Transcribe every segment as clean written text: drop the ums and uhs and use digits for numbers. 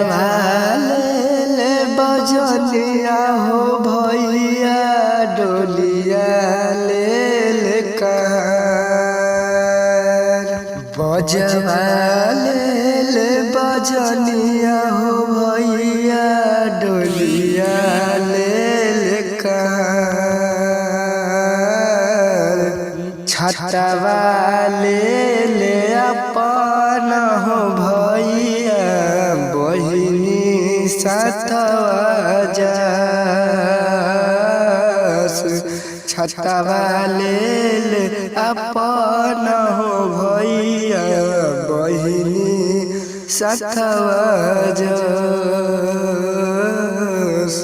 बाजावाले बजलिया हो भैया डोलिया ले कार बजवाले बजलिया हो भैया डोलिया ले कार छाता वाले ले अपन हो भैया बहिनी साथवा जास छाता वाले ले अपन हो भैया बहिनी साथवा जास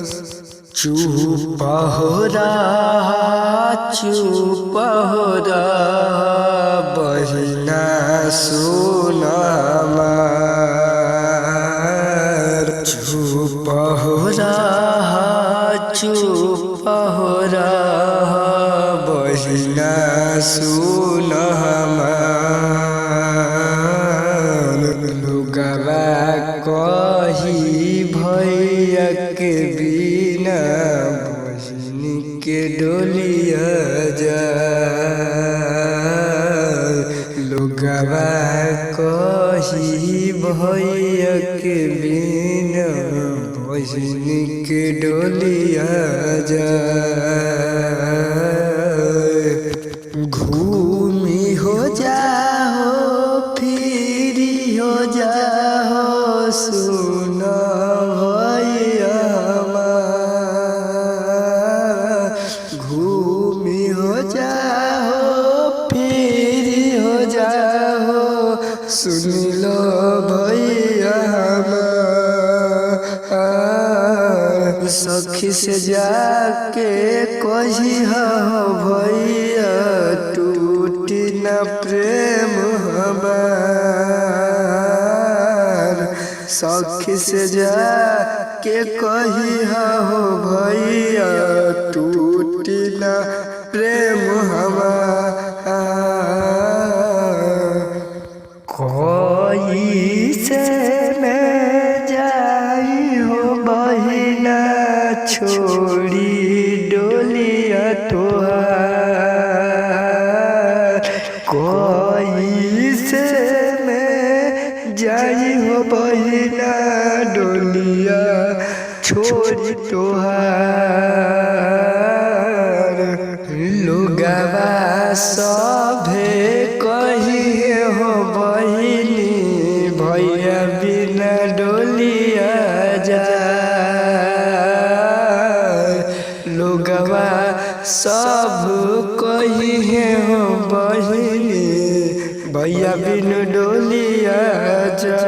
चुप हो रहा बहिना सुनामार चुप हो रहा बहिना सुनामार लुगवा कही भैया के बिना बहिनी के डोलिया जा लुगवा कही भैया के बिना बहिनी के डोलिया जा घूमी हो जाओ फिरी हो जाओ सुनो भैया घूमी हो जाओ फिरी हो जाओ सुन लो भैया सखी से जाके कही हो भैया टूटी न प्रेम हमार सखी से जाके कही हो भैया टूटी न प्रेम हमार कोई से मैं जाई हो बहिना छोड़ी डोलिया तोहार कोई से मैं जाई हो बहिना डोलिया छोड़ी तोहार लोगवा सभे कही हो बहिनी भैया बिना डोलिया जा लोगवा सब कही हो बहिनी भैया बिन डोलिया जा।